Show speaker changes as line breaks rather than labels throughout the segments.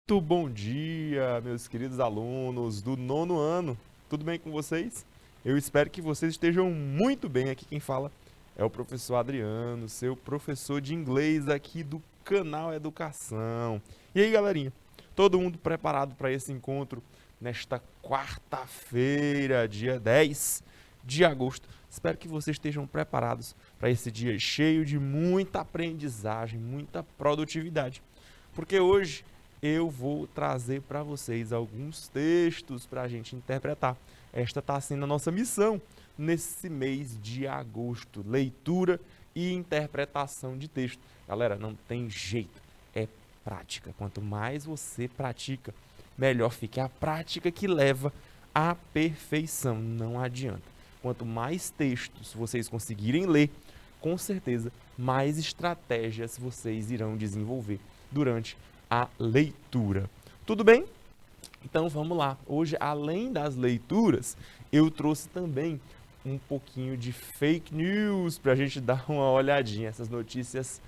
Muito bom dia, meus queridos alunos do nono ano. Tudo bem com vocês? Eu espero que vocês estejam muito bem. Aqui quem fala é o professor Adriano, seu professor de inglês aqui do canal Educação. E aí, galerinha? Todo mundo preparado para esse encontro nesta quarta-feira, dia 10 de agosto? Espero que vocês estejam preparados para esse dia cheio de muita aprendizagem, muita produtividade. Porque hoje eu vou trazer para vocês alguns textos para a gente interpretar. Esta está sendo a nossa missão nesse mês de agosto. Leitura e interpretação de texto. Galera, não tem jeito. É prática. Quanto mais você pratica, melhor fica. É a prática que leva à perfeição. Não adianta. Quanto mais textos vocês conseguirem ler, com certeza, mais estratégias vocês irão desenvolver durante a leitura. Tudo bem? Então vamos lá. Hoje, além das leituras, eu trouxe também um pouquinho de fake news para a gente dar uma olhadinha. Essas notícias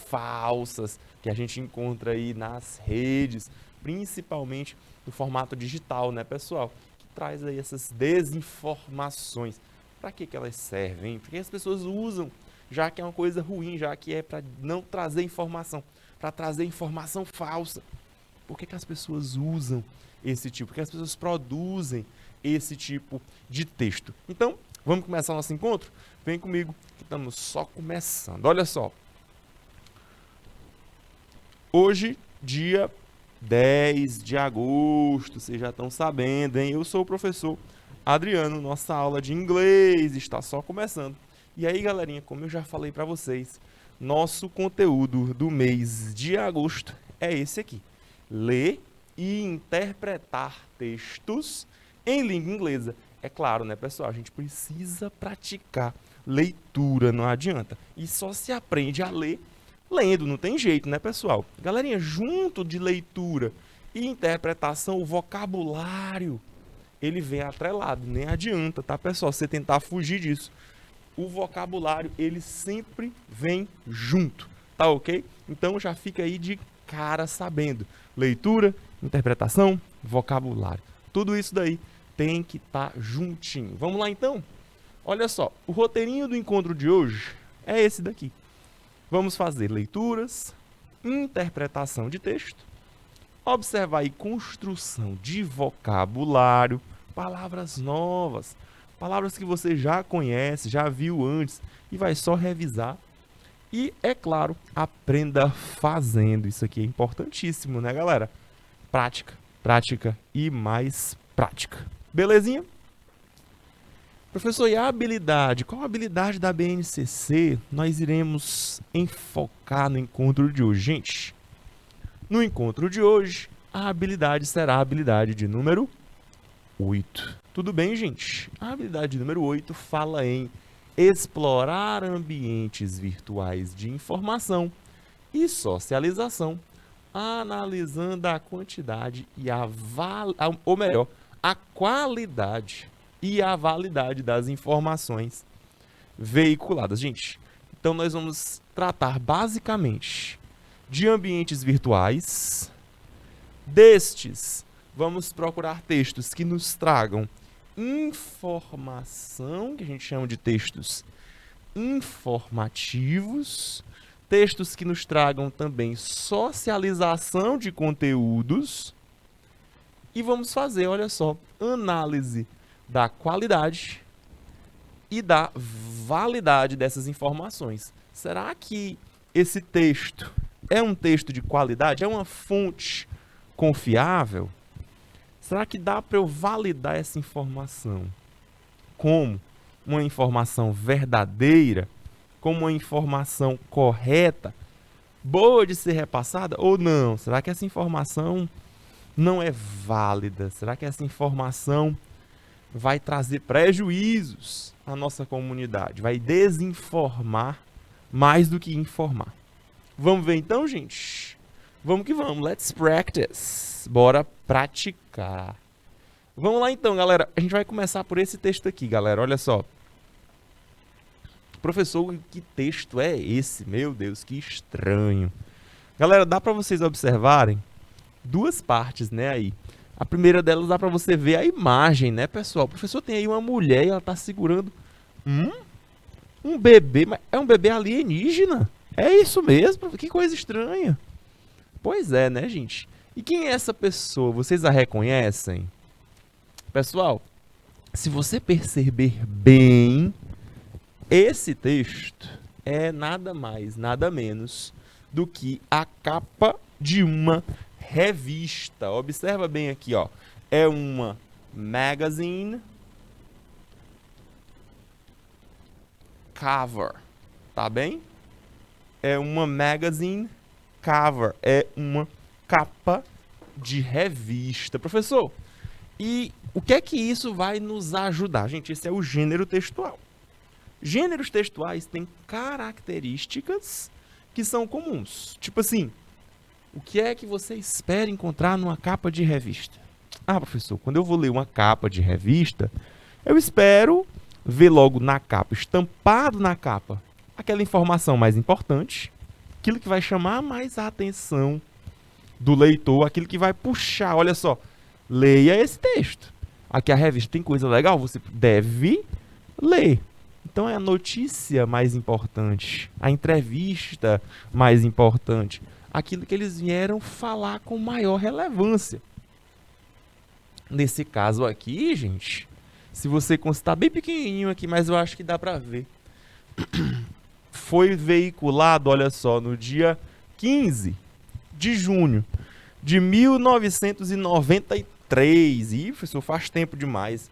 falsas que a gente encontra aí nas redes, principalmente no formato digital, né, pessoal? Que traz aí essas desinformações. Para que elas servem? Porque as pessoas usam, já que é uma coisa ruim, já que é para não trazer informação, para trazer informação falsa. Por que as pessoas usam esse tipo? Por que as pessoas produzem esse tipo de texto? Então, vamos começar o nosso encontro? Vem comigo, que estamos só começando. Olha só. Hoje, dia 10 de agosto, vocês já estão sabendo, hein? Eu sou o professor Adriano, nossa aula de inglês está só começando. E aí, galerinha, como eu já falei para vocês, nosso conteúdo do mês de agosto é esse aqui. Ler e interpretar textos em língua inglesa. É claro, né, pessoal? A gente precisa praticar leitura, não adianta. E só se aprende a ler lendo, não tem jeito, né, pessoal? Galerinha, junto de leitura e interpretação, o vocabulário, ele vem atrelado, nem adianta, tá, pessoal? Você tentar fugir disso. O vocabulário, ele sempre vem junto, tá ok? Então já fica aí de cara sabendo. Leitura, interpretação, vocabulário. Tudo isso daí tem que estar juntinho. Vamos lá então? Olha só, o roteirinho do encontro de hoje é esse daqui. Vamos fazer leituras, interpretação de texto, observar aí construção de vocabulário, palavras novas, palavras que você já conhece, já viu antes e vai só revisar. E, é claro, aprenda fazendo. Isso aqui é importantíssimo, né, galera? Prática, prática e mais prática. Belezinha? Professor, e a habilidade? Qual a habilidade da BNCC nós iremos enfocar no encontro de hoje? Gente, no encontro de hoje, a habilidade será a habilidade de número 8. Tudo bem, gente? A habilidade número 8 fala em explorar ambientes virtuais de informação e socialização, analisando a quantidade e a qualidade e a validade das informações veiculadas. Gente, então nós vamos tratar basicamente de ambientes virtuais. Destes, vamos procurar textos que nos tragam informação, que a gente chama de textos informativos, textos que nos tragam também socialização de conteúdos, e vamos fazer, olha só, análise da qualidade e da validade dessas informações. Será que esse texto é um texto de qualidade? É uma fonte confiável? Será que dá para eu validar essa informação como uma informação verdadeira, como uma informação correta, boa de ser repassada ou não? Será que essa informação não é válida? Será que essa informação vai trazer prejuízos à nossa comunidade? Vai desinformar mais do que informar? Vamos ver então, gente? Vamos que vamos, let's practice. Bora praticar. Vamos lá então, galera. A gente vai começar por esse texto aqui, galera. Olha só. Professor, que texto é esse? Meu Deus, que estranho. Galera, dá para vocês observarem duas partes, né, aí. A primeira delas dá para você ver a imagem, né, pessoal? O professor tem aí uma mulher e ela tá segurando um bebê, mas é um bebê alienígena? É isso mesmo? Que coisa estranha. Pois é, né, gente? E quem é essa pessoa? Vocês a reconhecem? Pessoal, se você perceber bem, esse texto é nada mais, nada menos do que a capa de uma revista. Observa bem aqui, ó. É uma magazine cover, tá bem? É uma magazine cover, é uma capa de revista. Professor, e o que é que isso vai nos ajudar? Gente, esse é o gênero textual. Gêneros textuais têm características que são comuns. Tipo assim, o que é que você espera encontrar numa capa de revista? Ah, professor, quando eu vou ler uma capa de revista, eu espero ver logo na capa, estampado na capa, aquela informação mais importante, aquilo que vai chamar mais a atenção do leitor, aquilo que vai puxar. Olha só, leia esse texto. Aqui a revista tem coisa legal, você deve ler. Então é a notícia mais importante, a entrevista mais importante, aquilo que eles vieram falar com maior relevância. Nesse caso aqui, gente, se você constar bem pequenininho aqui, mas eu acho que dá para ver. Foi veiculado, olha só, no dia 15 de junho de 1993. Ih, professor, faz tempo demais.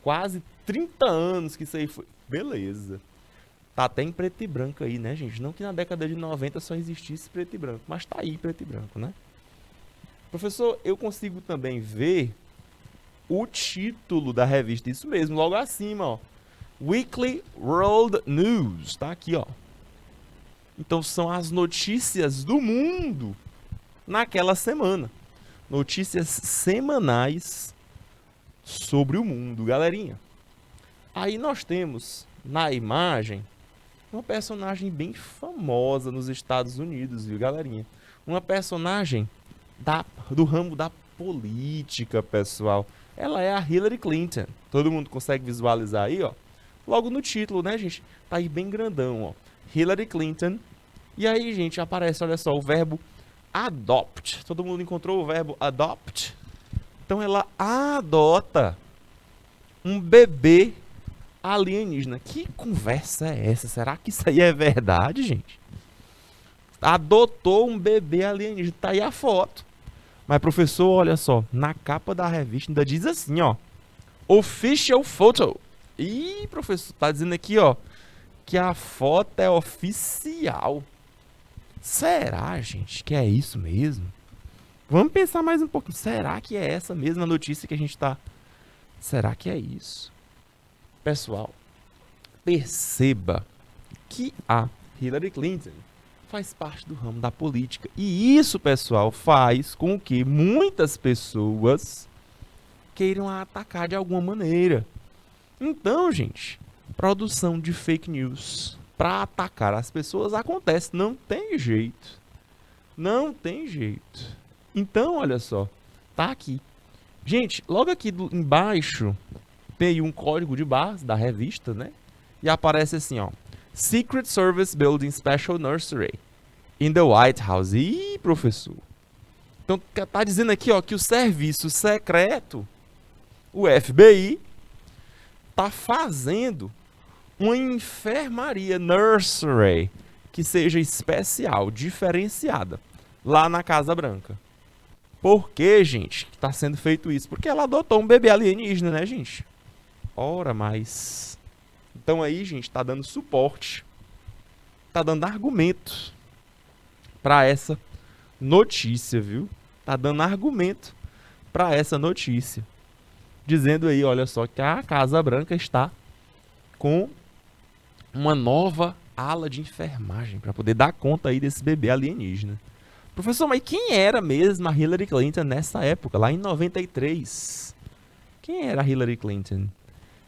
Quase 30 anos que isso aí foi. Beleza. Tá até em preto e branco aí, né, gente? Não que na década de 90 só existisse preto e branco, mas tá aí preto e branco, né? Professor, eu consigo também ver o título da revista. Isso mesmo, logo acima, ó. Weekly World News. Tá aqui, ó. Então são as notícias do mundo naquela semana. Notícias semanais sobre o mundo, galerinha. Aí nós temos na imagem uma personagem bem famosa nos Estados Unidos, viu, galerinha? Uma personagem do ramo da política, pessoal. Ela é a Hillary Clinton. Todo mundo consegue visualizar aí, ó. Logo no título, né, gente? Tá aí bem grandão, ó. Hillary Clinton. E aí, gente, aparece, olha só, o verbo adopt. Todo mundo encontrou o verbo adopt? Então ela adota um bebê alienígena. Que conversa é essa? Será que isso aí é verdade, gente? Adotou um bebê alienígena. Tá aí a foto. Mas, professor, olha só. Na capa da revista ainda diz assim, ó. Official photo. Ih, professor, tá dizendo aqui, ó, que a foto é oficial. Será, gente, que é isso mesmo? Vamos pensar mais um pouquinho. Será que é essa mesma notícia que a gente tá... Será que é isso? Pessoal, perceba que a Hillary Clinton faz parte do ramo da política. E isso, pessoal, faz com que muitas pessoas queiram a atacar de alguma maneira. Então, gente, produção de fake news para atacar as pessoas acontece. Não tem jeito. Não tem jeito. Então, olha só. Tá aqui. Gente, logo aqui embaixo tem um código de barras da revista, né? E aparece assim, ó. Secret Service Building Special Nursery in the White House. Ih, professor. Então, tá dizendo aqui, ó, que o serviço secreto, o FBI, tá fazendo uma enfermaria nursery que seja especial, diferenciada, lá na Casa Branca. Por que, gente, que tá sendo feito isso? Porque ela adotou um bebê alienígena, né, gente? Ora, mas... Então aí, gente, tá dando suporte, tá dando argumento para essa notícia, viu? Tá dando argumento para essa notícia. Dizendo aí, olha só, que a Casa Branca está com uma nova ala de enfermagem para poder dar conta aí desse bebê alienígena. Professor, mas quem era mesmo a Hillary Clinton nessa época, lá em 93? Quem era a Hillary Clinton?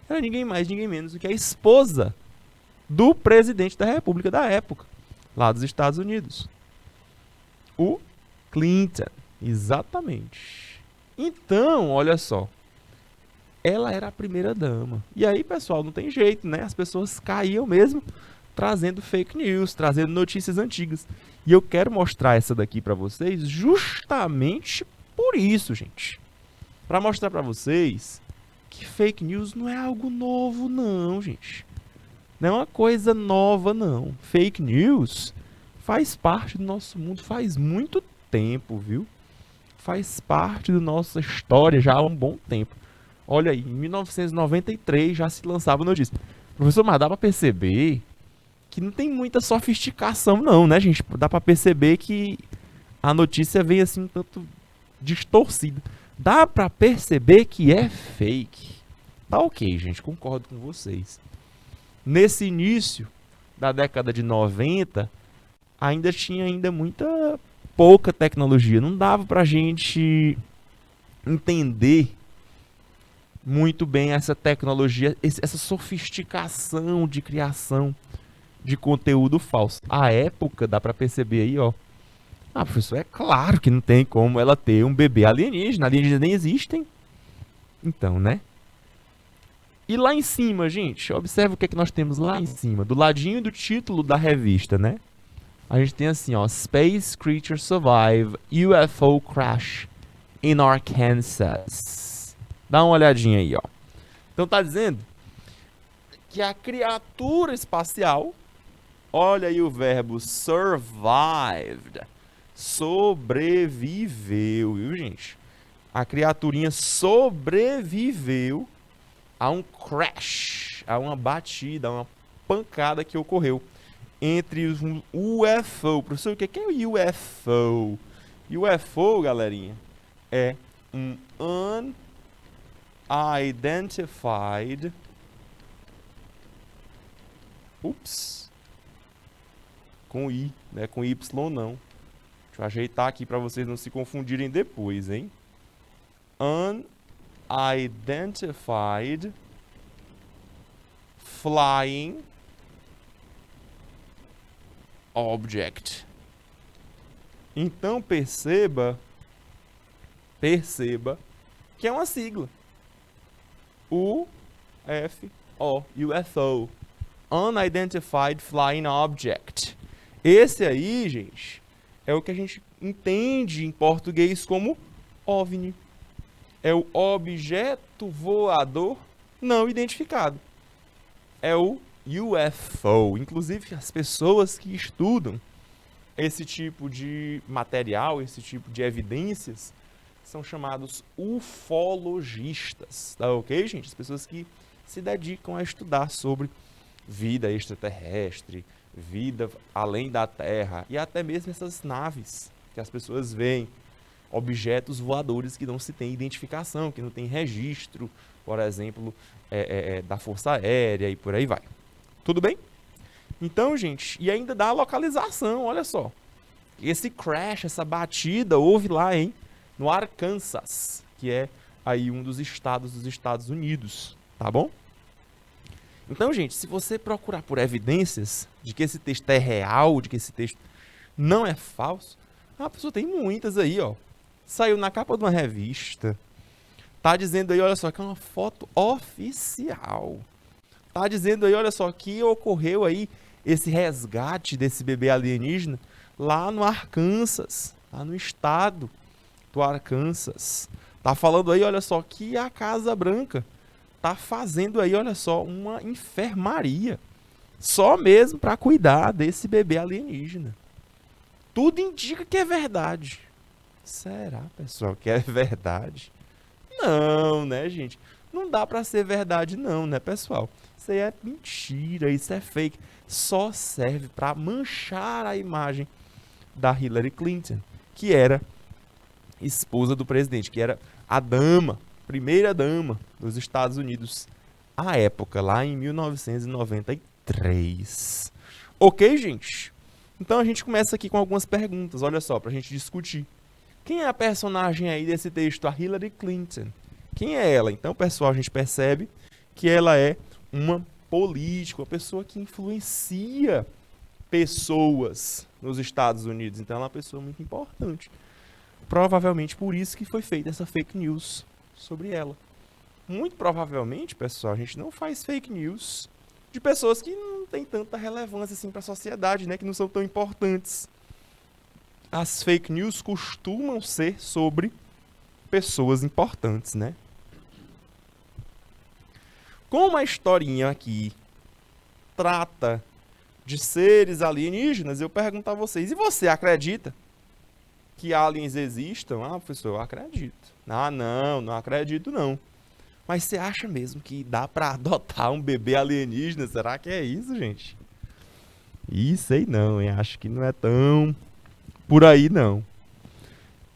Era ninguém mais, ninguém menos do que a esposa do presidente da República da época, lá dos Estados Unidos. O Clinton, Exatamente. Então, olha só. Ela era a primeira dama. E aí, pessoal, não tem jeito, né? As pessoas caíam mesmo trazendo fake news, trazendo notícias antigas. E eu quero mostrar essa daqui pra vocês justamente por isso, gente. Pra mostrar pra vocês que fake news não é algo novo, não, gente. Não é uma coisa nova, não. Fake news faz parte do nosso mundo faz muito tempo, viu? Faz parte da nossa história já há um bom tempo. Olha aí, em 1993 já se lançava notícia. Professor, mas dá pra perceber que não tem muita sofisticação não, né, gente? Dá pra perceber que a notícia vem assim um tanto distorcida. Dá pra perceber que é fake. Tá ok, gente, concordo com vocês. Nesse início da década de 90, ainda tinha muita pouca tecnologia. Não dava pra gente entender muito bem essa tecnologia, essa sofisticação de criação de conteúdo falso. A época, dá pra perceber aí, ó. Ah, professor, é claro que não tem como ela ter um bebê alienígena. Alienígenas nem existem. Então, né? E lá em cima, gente, observa o que é que nós temos lá em cima. Do ladinho do título da revista, né? A gente tem assim, ó. Space Creature Survive UFO Crash in Arkansas. Dá uma olhadinha aí, ó. Então tá dizendo que a criatura espacial, olha aí o verbo survived, sobreviveu, viu, gente? A criaturinha sobreviveu a um crash, a uma batida, a uma pancada que ocorreu entre um UFO. Professor, o que é o UFO? UFO, galerinha, é um Unidentified. Ups. Com I, né? Com Y não. Deixa eu ajeitar aqui para vocês não se confundirem depois, hein? Unidentified Flying Object. Então perceba que é uma sigla. UFO, UFO, Unidentified Flying Object. Esse aí, gente, é o que a gente entende em português como OVNI. É o objeto voador não identificado. É o UFO. Inclusive, as pessoas que estudam esse tipo de material, esse tipo de evidências, são chamados ufologistas, tá ok, gente? As pessoas que se dedicam a estudar sobre vida extraterrestre, vida além da Terra e até mesmo essas naves que as pessoas veem, objetos voadores que não se tem identificação, que não tem registro, por exemplo, da Força Aérea e por aí vai. Tudo bem? Então, gente, e ainda dá a localização, olha só. Esse crash, essa batida, houve lá, hein? No Arkansas, que é aí um dos estados dos Estados Unidos, tá bom? Então, gente, se você procurar por evidências de que esse texto é real, de que esse texto não é falso, a pessoa tem muitas aí, ó. Saiu na capa de uma revista. Tá dizendo aí, olha só, que é uma foto oficial. Tá dizendo aí, olha só, que ocorreu aí esse resgate desse bebê alienígena lá no Arkansas, lá no estado do Arkansas. Tá falando aí, olha só, que a Casa Branca tá fazendo aí, olha só, uma enfermaria só mesmo para cuidar desse bebê alienígena. Tudo indica que é verdade. Será, pessoal, que é verdade? Não, né, gente? Não dá para ser verdade não, né, pessoal? Isso aí é mentira, isso é fake. Só serve para manchar a imagem da Hillary Clinton, que era esposa do presidente, que era a dama, primeira dama dos Estados Unidos à época, lá em 1993. Ok, gente? Então a gente começa aqui com algumas perguntas, olha só, pra gente discutir. Quem é a personagem aí desse texto? A Hillary Clinton. Quem é ela? Então, pessoal, a gente percebe que ela é uma política, uma pessoa que influencia pessoas nos Estados Unidos. Então, ela é uma pessoa muito importante. provavelmente por isso que foi feita essa fake news sobre ela. Muito provavelmente, pessoal, a gente não faz fake news de pessoas que não têm tanta relevância assim para a sociedade, né? Que não são tão importantes. As fake news costumam ser sobre pessoas importantes, né? Como a historinha aqui trata de seres alienígenas, eu pergunto a vocês, e você acredita que aliens existam? Ah, professor, eu acredito. Ah, não acredito não. Mas você acha mesmo que dá pra adotar um bebê alienígena? Será que é isso, gente? Sei não, hein? Acho que não é tão por aí, não.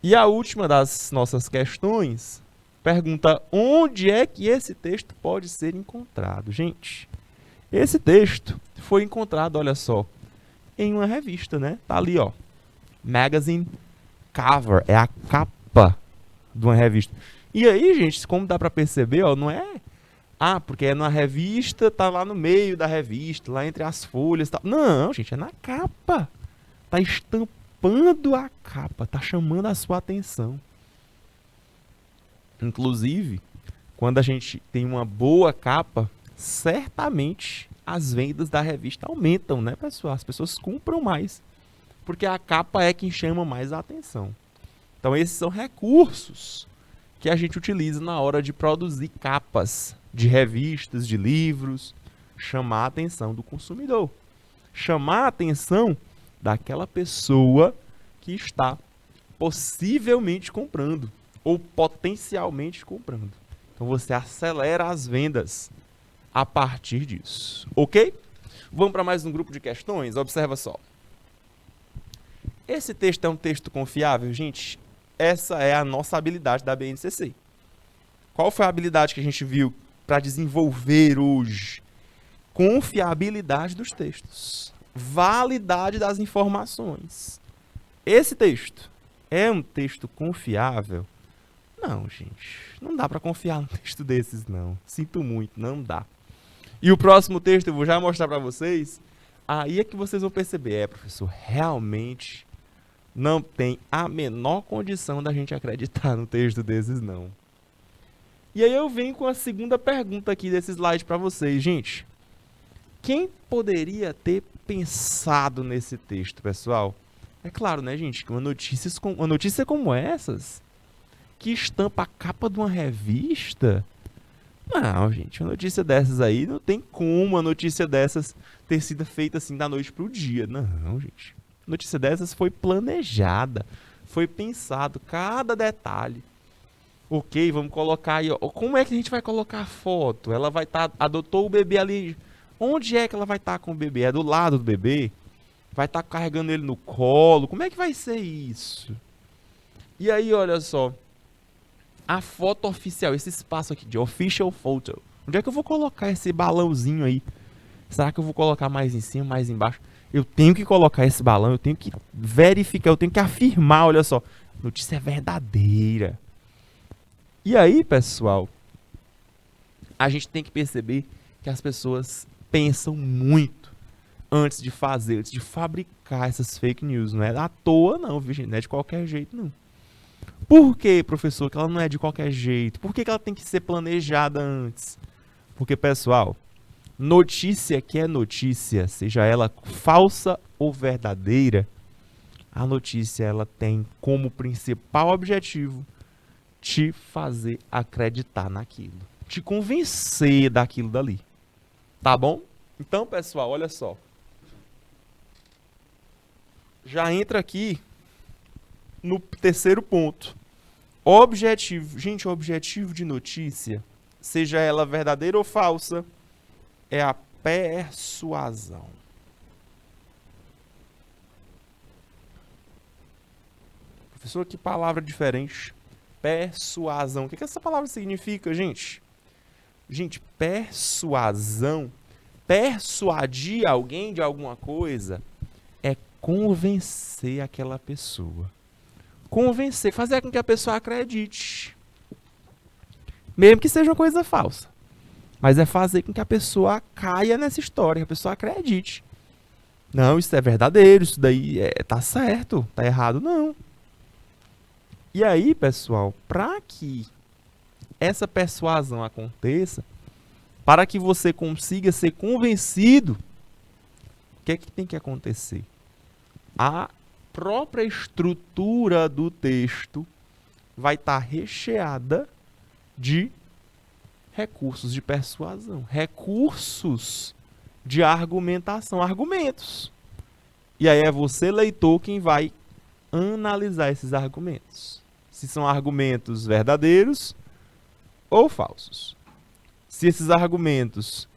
E a última das nossas questões pergunta onde é que esse texto pode ser encontrado. Gente, esse texto foi encontrado, olha só, em uma revista, né? Tá ali, ó. Magazine cover, é a capa de uma revista. E aí, gente, como dá pra perceber, ó, não é... Ah, porque é na revista, tá lá no meio da revista, lá entre as folhas e tal. Não, gente, é na capa. Tá estampando a capa, tá chamando a sua atenção. Inclusive, quando a gente tem uma boa capa, certamente as vendas da revista aumentam, né, pessoal? As pessoas compram mais, porque a capa é quem chama mais a atenção. Então, esses são recursos que a gente utiliza na hora de produzir capas de revistas, de livros, chamar a atenção do consumidor, chamar a atenção daquela pessoa que está possivelmente comprando ou potencialmente comprando. Então você acelera as vendas a partir disso, ok? Vamos para mais um grupo de questões? Observa só. Esse texto é um texto confiável? Gente, essa é a nossa habilidade da BNCC. Qual foi a habilidade que a gente viu para desenvolver hoje? Confiabilidade dos textos. Validade das informações. Esse texto é um texto confiável? Não, gente. Não dá para confiar num texto desses, não. Sinto muito, não dá. E o próximo texto eu vou já mostrar para vocês. Aí é que vocês vão perceber. Professor, realmente não tem a menor condição da gente acreditar no texto desses, não. E aí eu venho com a segunda pergunta aqui desse slide para vocês. Gente, quem poderia ter pensado nesse texto, pessoal? É claro, né, gente, que uma notícia como essas, que estampa a capa de uma revista... Não, gente, uma notícia dessas aí, não tem como uma notícia dessas ter sido feita assim da noite pro dia. Não, gente. Notícia dessas foi planejada, foi pensado, cada detalhe. Ok, vamos colocar aí, ó. Como é que a gente vai colocar a foto? Ela vai estar, adotou o bebê ali. Onde é que ela vai estar com o bebê? É do lado do bebê? Vai estar carregando ele no colo? Como é que vai ser isso? E aí, olha só. A foto oficial, esse espaço aqui de official photo. Onde é que eu vou colocar esse balãozinho aí? Será que eu vou colocar mais em cima, mais embaixo? Eu tenho que colocar esse balão, eu tenho que verificar, eu tenho que afirmar, olha só. Notícia é verdadeira. E aí, pessoal, a gente tem que perceber que as pessoas pensam muito antes de fazer, antes de fabricar essas fake news. Não é à toa não, viu, gente? Não é de qualquer jeito, não. Por que, professor, que ela não é de qualquer jeito? Por que ela tem que ser planejada antes? Porque, pessoal, notícia que é notícia, seja ela falsa ou verdadeira, a notícia ela tem como principal objetivo te fazer acreditar naquilo, te convencer daquilo dali. Tá bom? Então, pessoal, olha só. Já entra aqui no terceiro ponto. Objetivo. Gente, o objetivo de notícia, seja ela verdadeira ou falsa, é a persuasão. Professor, que palavra diferente. Persuasão. O que essa palavra significa, gente? Gente, persuasão, persuadir alguém de alguma coisa, é convencer aquela pessoa. Convencer, fazer com que a pessoa acredite. Mesmo que seja uma coisa falsa. Mas é fazer com que a pessoa caia nessa história, que a pessoa acredite. Não, isso é verdadeiro, isso daí tá certo, tá errado, não. E aí, pessoal, para que essa persuasão aconteça, para que você consiga ser convencido, o que é que tem que acontecer? A própria estrutura do texto vai estar recheada de recursos de persuasão, recursos de argumentação, argumentos. E aí é você, leitor, quem vai analisar esses argumentos. Se são argumentos verdadeiros ou falsos. Se esses argumentos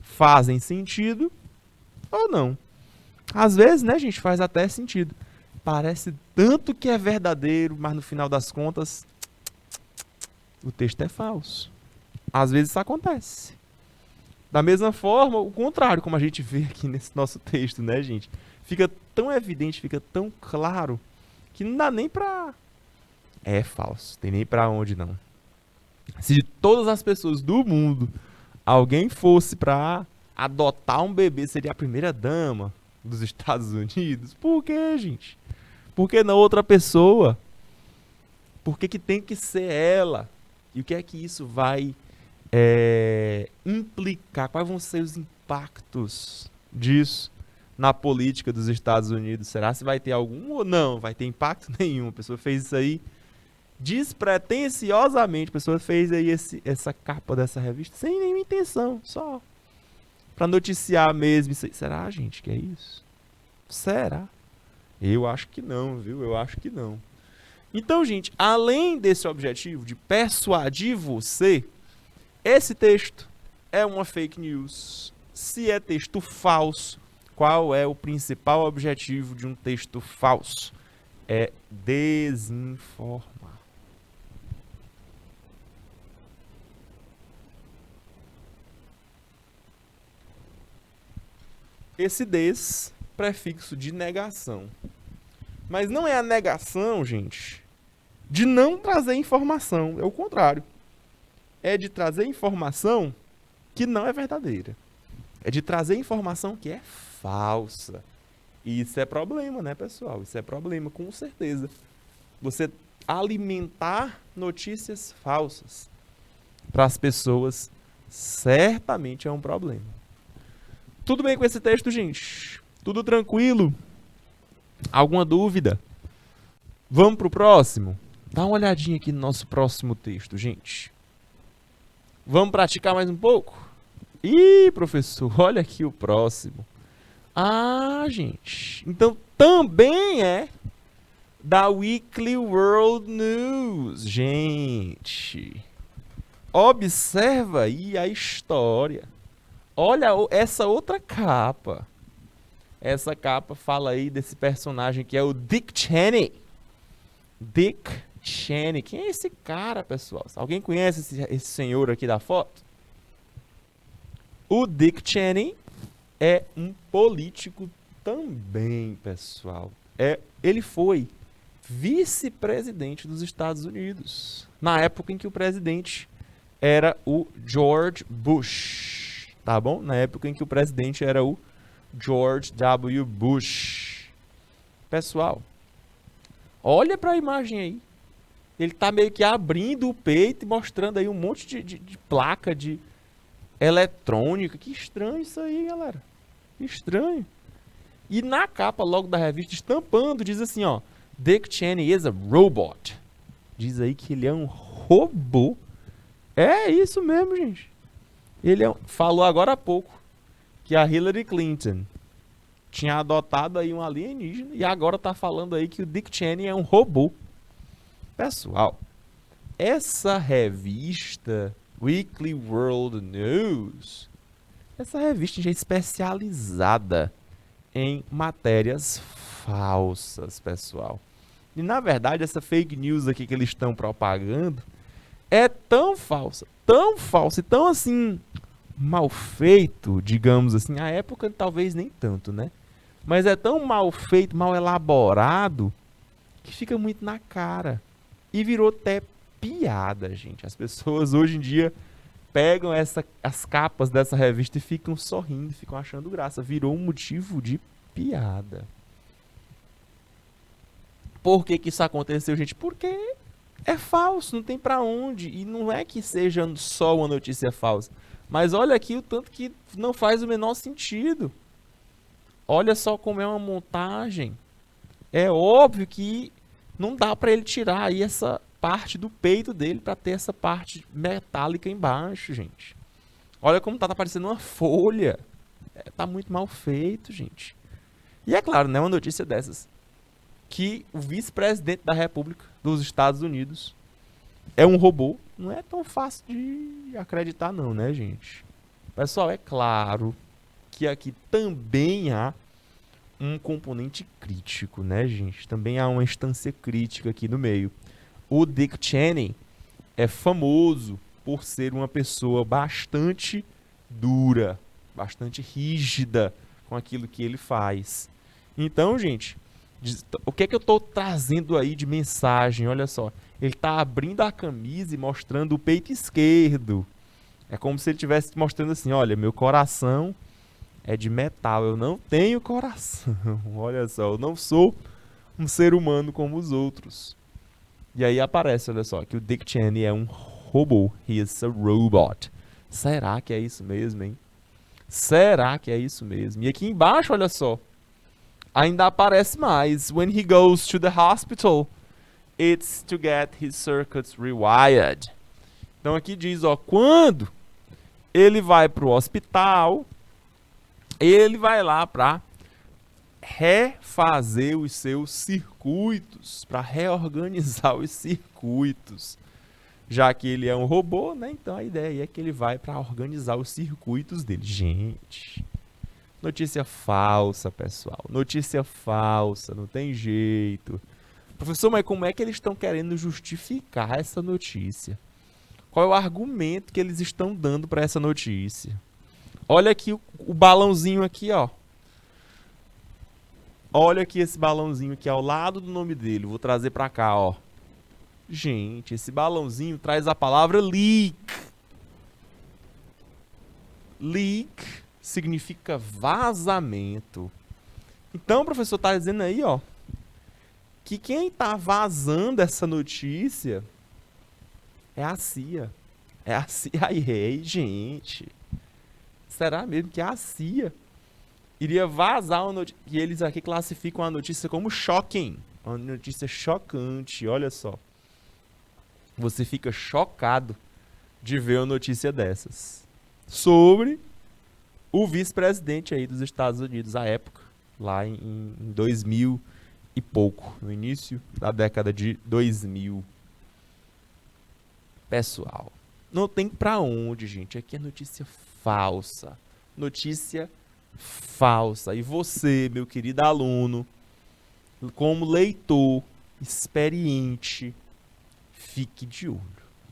fazem sentido ou não. Às vezes, né, gente, faz até sentido. Parece tanto que é verdadeiro, mas no final das contas, o texto é falso. Às vezes isso acontece. Da mesma forma, o contrário, como a gente vê aqui nesse nosso texto, né, gente? Fica tão evidente, fica tão claro, que não dá nem pra... É falso, tem nem pra onde não. Se de todas as pessoas do mundo, alguém fosse pra adotar um bebê, seria a primeira dama dos Estados Unidos. Por quê, gente? Por que não outra pessoa? Por que que tem que ser ela? E o que é que isso vai implicar? Quais vão ser os impactos disso na política dos Estados Unidos? Será se vai ter algum ou não? Vai ter impacto nenhum. A pessoa fez isso aí despretensiosamente. A pessoa fez aí essa capa dessa revista sem nenhuma intenção, só para noticiar mesmo. Será, gente, que é isso? Será? Eu acho que não, viu? Eu acho que não. Então, gente, além desse objetivo de persuadir você, esse texto é uma fake news. Se é texto falso, qual é o principal objetivo de um texto falso? É desinformar. Esse des, prefixo de negação. Mas não é a negação, gente, de não trazer informação. É o contrário. É de trazer informação que não é verdadeira. É de trazer informação que é falsa. E isso é problema, né, pessoal? Isso é problema, com certeza. Você alimentar notícias falsas para as pessoas certamente é um problema. Tudo bem com esse texto, gente? Tudo tranquilo? Alguma dúvida? Vamos para o próximo? Dá uma olhadinha aqui no nosso próximo texto, gente. Vamos praticar mais um pouco? Ih, professor, olha aqui o próximo. Ah, gente. Então também é da Weekly World News, gente. Observa aí a história. Olha essa outra capa. Essa capa fala aí desse personagem que é o Dick Cheney. Dick Cheney. Quem é esse cara, pessoal? Alguém conhece esse senhor aqui da foto? O Dick Cheney é um político também, pessoal. Ele foi vice-presidente dos Estados Unidos, na época em que o presidente era o George Bush, tá bom? Na época em que o presidente era o George W. Bush. Pessoal, olha para a imagem aí. Ele tá meio que abrindo o peito e mostrando aí um monte de placa de eletrônica. Que estranho isso aí, galera. Que estranho. E na capa logo da revista, estampando, diz assim, ó: Dick Cheney is a robot. Diz aí que ele é um robô. É isso mesmo, gente. Ele falou agora há pouco que a Hillary Clinton tinha adotado aí um alienígena e agora tá falando aí que o Dick Cheney é um robô. Pessoal, essa revista Weekly World News, essa revista já é especializada em matérias falsas, pessoal. E na verdade essa fake news aqui que eles estão propagando é tão falsa e tão assim mal feito, digamos assim. A época talvez nem tanto, né? Mas é tão mal feito, mal elaborado, que fica muito na cara. E virou até piada, gente. As pessoas hoje em dia pegam as capas dessa revista e ficam sorrindo, ficam achando graça. Virou um motivo de piada. Por que que isso aconteceu, gente? Porque é falso, não tem pra onde. E não é que seja só uma notícia falsa. Mas olha aqui o tanto que não faz o menor sentido. Olha só como é uma montagem. É óbvio que não dá pra ele tirar aí essa parte do peito dele pra ter essa parte metálica embaixo, gente. Olha como tá parecendo uma folha. Tá muito mal feito, gente. E é claro, né, uma notícia dessas, que o vice-presidente da República dos Estados Unidos é um robô, não é tão fácil de acreditar não, né, gente? Pessoal, é claro que aqui também há um componente crítico, né, gente? Também há uma instância crítica aqui no meio. O Dick Cheney é famoso por ser uma pessoa bastante dura, bastante rígida com aquilo que ele faz. Então, gente, o que é que eu estou trazendo aí de mensagem? Olha só, ele está abrindo a camisa e mostrando o peito esquerdo. É como se ele estivesse mostrando assim, olha, meu coração é de metal, eu não tenho coração. Olha só, eu não sou um ser humano como os outros. E aí aparece, olha só, que o Dick Cheney é um robô. He is a robot. Será que é isso mesmo, hein? Será que é isso mesmo? E aqui embaixo, olha só, ainda aparece mais. When he goes to the hospital, it's to get his circuits rewired. Então aqui diz, ó, quando ele vai para o hospital, ele vai lá para refazer os seus circuitos, para reorganizar os circuitos. Já que ele é um robô, né? Então a ideia é que ele vai para organizar os circuitos dele. Gente, notícia falsa, pessoal. Notícia falsa, não tem jeito. Professor, mas como é que eles estão querendo justificar essa notícia? Qual é o argumento que eles estão dando para essa notícia? Olha aqui o balãozinho aqui, ó. Olha aqui esse balãozinho aqui ao lado do nome dele. Vou trazer para cá, ó. Gente, esse balãozinho traz a palavra leak. Leak significa vazamento. Então, o professor está dizendo aí, ó, que quem está vazando essa notícia é a CIA. É a CIA, gente. Será mesmo que a CIA iria vazar uma notícia? E eles aqui classificam a notícia como shocking. Uma notícia chocante, olha só. Você fica chocado de ver uma notícia dessas. Sobre o vice-presidente aí dos Estados Unidos à época, lá em 2000 e pouco, no início da década de 2000. Pessoal, não tem pra onde, gente. Aqui é notícia falsa. Notícia falsa. E você, meu querido aluno, como leitor experiente, fique de olho.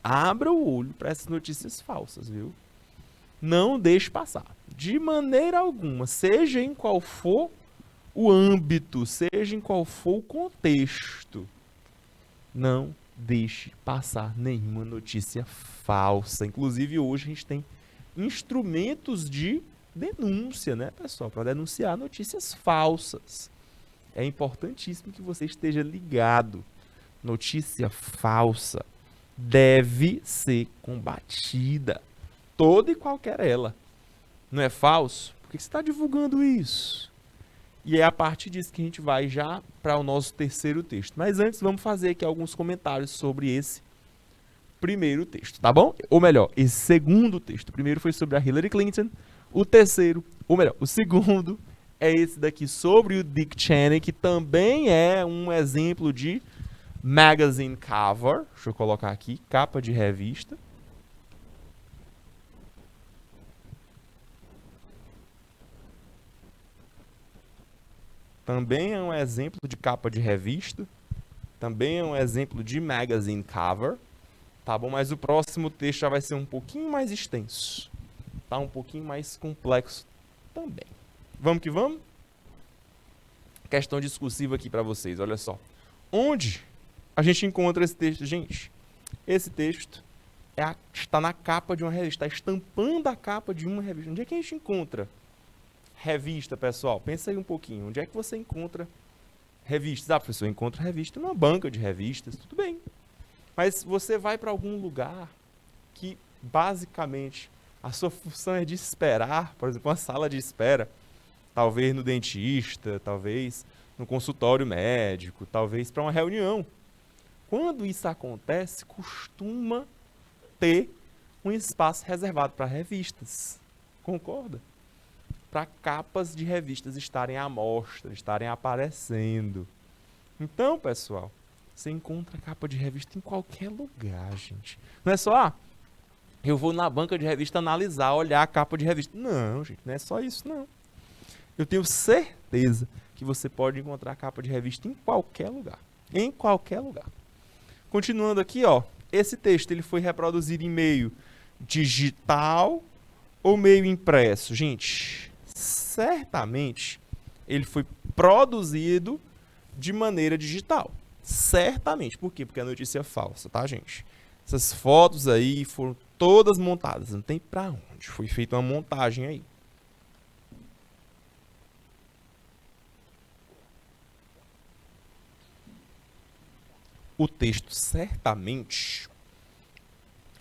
Abra o olho para essas notícias falsas, viu? Não deixe passar. De maneira alguma, seja em qual for o âmbito, seja em qual for o contexto, não deixe passar nenhuma notícia falsa. Inclusive, hoje a gente tem instrumentos de denúncia, né, pessoal? Para denunciar notícias falsas. É importantíssimo que você esteja ligado. Notícia falsa deve ser combatida. Toda e qualquer ela. Não é falso? Por que você está divulgando isso? E é a partir disso que a gente vai já para o nosso terceiro texto. Mas antes, vamos fazer aqui alguns comentários sobre esse primeiro texto, tá bom? Ou melhor, esse segundo texto. O primeiro foi sobre a Hillary Clinton. O terceiro, ou melhor, o segundo é esse daqui sobre o Dick Cheney, que também é um exemplo de magazine cover. Deixa eu colocar aqui, capa de revista. Também é um exemplo de capa de revista. Também é um exemplo de magazine cover. Tá bom? Mas o próximo texto já vai ser um pouquinho mais extenso. Tá? Um pouquinho mais complexo também. Vamos que vamos? Questão discursiva aqui para vocês, olha só. Onde a gente encontra esse texto, gente? Esse texto está na capa de uma revista, está estampando a capa de uma revista. Onde é que a gente encontra revista, pessoal? Pensa aí um pouquinho. Onde é que você encontra revistas? Ah, professor, eu encontro revista numa banca de revistas. Tudo bem. Mas você vai para algum lugar que, basicamente, a sua função é de esperar, por exemplo, uma sala de espera, talvez no dentista, talvez no consultório médico, talvez para uma reunião. Quando isso acontece, costuma ter um espaço reservado para revistas. Concorda? Para capas de revistas estarem à mostra, estarem aparecendo. Então, pessoal, você encontra capa de revista em qualquer lugar, gente. Não é só, eu vou na banca de revista analisar, olhar a capa de revista. Não, gente, não é só isso, não. Eu tenho certeza que você pode encontrar capa de revista em qualquer lugar. Em qualquer lugar. Continuando aqui, esse texto ele foi reproduzido em meio digital ou meio impresso? Gente, certamente ele foi produzido de maneira digital. Certamente. Por quê? Porque a notícia é falsa, tá, gente? Essas fotos aí foram todas montadas. Não tem pra onde. Foi feita uma montagem aí. O texto certamente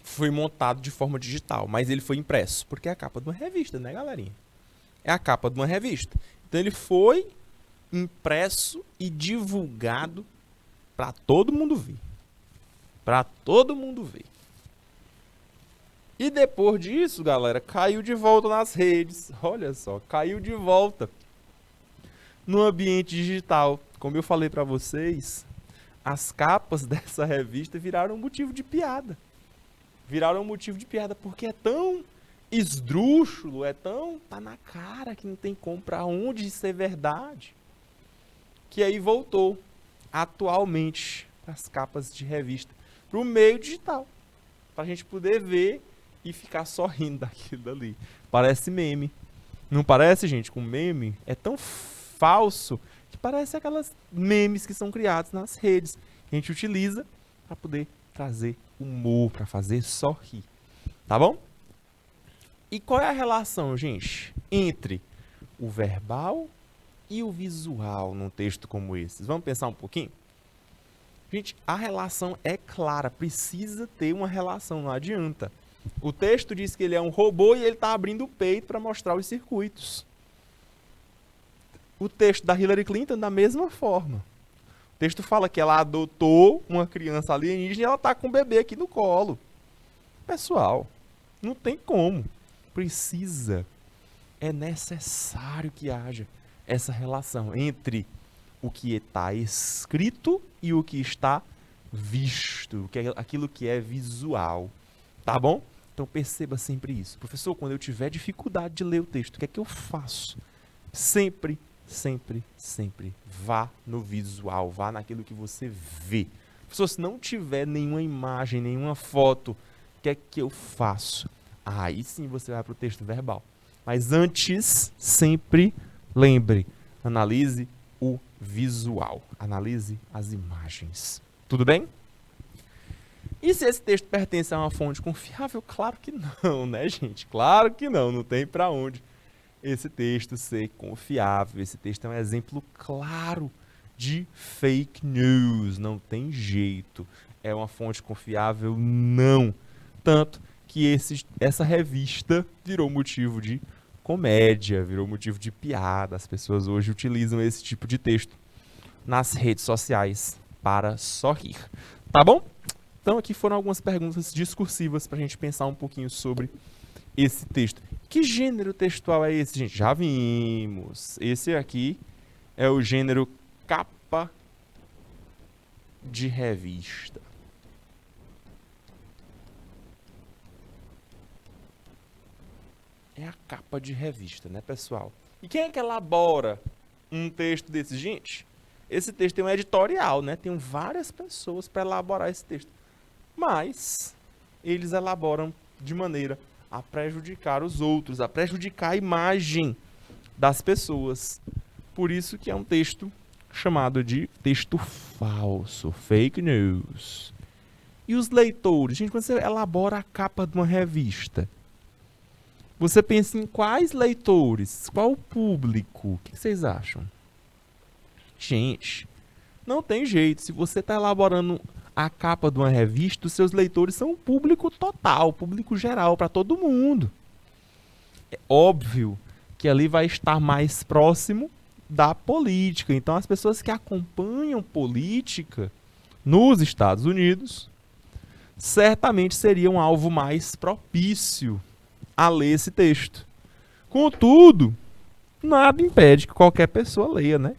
foi montado de forma digital, mas ele foi impresso, porque é a capa de uma revista, né, galerinha? É a capa de uma revista. Então ele foi impresso e divulgado para todo mundo ver. Para todo mundo ver. E depois disso, galera, caiu de volta nas redes. Olha só, caiu de volta no ambiente digital. Como eu falei para vocês, as capas dessa revista viraram motivo de piada. Viraram motivo de piada porque é tão esdrúxulo, tá na cara que não tem como pra onde ser verdade. Que aí voltou atualmente as capas de revista pro meio digital, pra gente poder ver e ficar só rindo daquilo dali. Parece meme. Não parece, gente, com meme? É tão falso que parece aquelas memes que são criados nas redes. Que a gente utiliza para poder trazer humor, para fazer sorrir. Tá bom? E qual é a relação, gente, entre o verbal e o visual num texto como esse? Vamos pensar um pouquinho? Gente, a relação é clara, precisa ter uma relação, não adianta. O texto diz que ele é um robô e ele está abrindo o peito para mostrar os circuitos. O texto da Hillary Clinton, da mesma forma. O texto fala que ela adotou uma criança alienígena e ela está com o bebê aqui no colo. Pessoal, não tem como. Precisa, é necessário que haja essa relação entre o que está escrito e o que está visto, aquilo que é visual. Tá bom? Então perceba sempre isso. Professor, quando eu tiver dificuldade de ler o texto, o que é que eu faço? Sempre vá no visual, vá naquilo que você vê. Professor, se não tiver nenhuma imagem, nenhuma foto, o que é que eu faço? Aí sim você vai para o texto verbal. Mas antes, sempre lembre, analise o visual, analise as imagens. Tudo bem? E se esse texto pertence a uma fonte confiável? Claro que não, né, gente? Claro que não, não tem para onde esse texto ser confiável. Esse texto é um exemplo claro de fake news, não tem jeito. É uma fonte confiável? Não. Tanto que essa revista virou motivo de comédia, virou motivo de piada. As pessoas hoje utilizam esse tipo de texto nas redes sociais para sorrir. Tá bom? Então aqui foram algumas perguntas discursivas para a gente pensar um pouquinho sobre esse texto. Que gênero textual é esse, gente? Já vimos. Esse aqui é o gênero capa de revista. É a capa de revista, né, pessoal? E quem é que elabora um texto desse? Gente, esse texto tem um editorial, né? Tem várias pessoas para elaborar esse texto. Mas eles elaboram de maneira a prejudicar os outros, a prejudicar a imagem das pessoas. Por isso que é um texto chamado de texto falso, fake news. E os leitores? Gente, quando você elabora a capa de uma revista, você pensa em quais leitores? Qual o público? O que vocês acham? Gente, não tem jeito. Se você está elaborando a capa de uma revista, os seus leitores são o público total, o público geral, para todo mundo. É óbvio que ali vai estar mais próximo da política. Então, as pessoas que acompanham política nos Estados Unidos certamente seriam um alvo mais propício a ler esse texto. Contudo, nada impede que qualquer pessoa leia, né?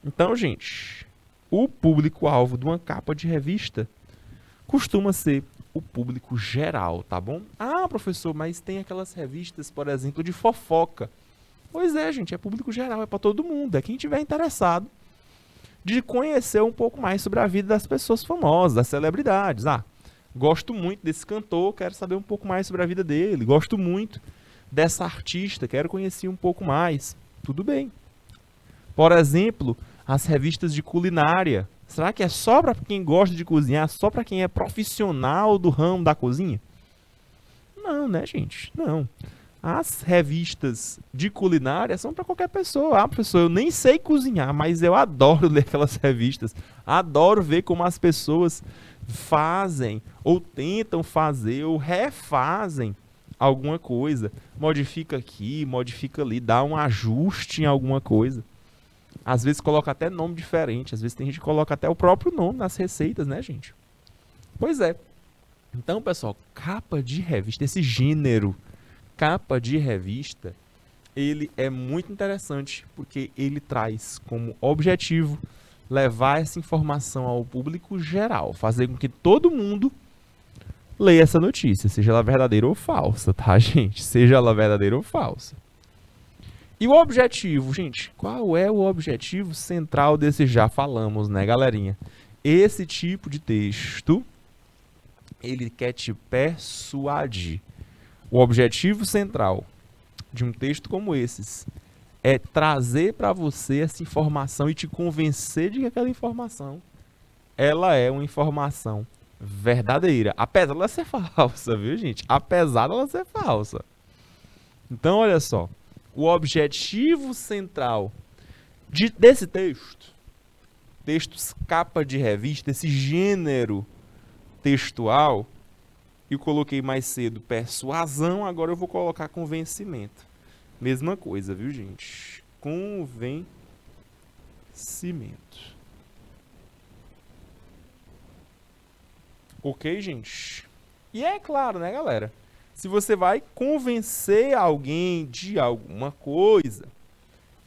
Então, gente, o público-alvo de uma capa de revista costuma ser o público geral, tá bom? Ah, professor, mas tem aquelas revistas, por exemplo, de fofoca. Pois é, gente, é público geral, é para todo mundo, é quem tiver interessado de conhecer um pouco mais sobre a vida das pessoas famosas, das celebridades. Ah, gosto muito desse cantor, quero saber um pouco mais sobre a vida dele. Gosto muito dessa artista, quero conhecer um pouco mais. Tudo bem. Por exemplo, as revistas de culinária. Será que é só para quem gosta de cozinhar, só para quem é profissional do ramo da cozinha? Não, né, gente? Não. As revistas de culinária são para qualquer pessoa. Ah, professor, eu nem sei cozinhar, mas eu adoro ler aquelas revistas. Adoro ver como as pessoas fazem, ou tentam fazer, ou refazem alguma coisa. Modifica aqui, modifica ali, dá um ajuste em alguma coisa. Às vezes coloca até nome diferente, às vezes tem gente que coloca até o próprio nome nas receitas, né, gente? Pois é. Então, pessoal, capa de revista, esse gênero capa de revista, ele é muito interessante porque ele traz como objetivo levar essa informação ao público geral, fazer com que todo mundo leia essa notícia, seja ela verdadeira ou falsa, tá, gente? Seja ela verdadeira ou falsa. E o objetivo, gente, qual é o objetivo central desse já falamos, né, galerinha? Esse tipo de texto, ele quer te persuadir. O objetivo central de um texto como esses é trazer para você essa informação e te convencer de que aquela informação ela é uma informação verdadeira, apesar dela ser falsa, viu, gente? Apesar dela ser falsa. Então, olha só, o objetivo central desse texto, textos capa de revista, esse gênero textual, eu coloquei mais cedo persuasão, agora eu vou colocar convencimento. Mesma coisa, viu, gente? Convencimento. Ok, gente? E é claro, né, galera? Se você vai convencer alguém de alguma coisa,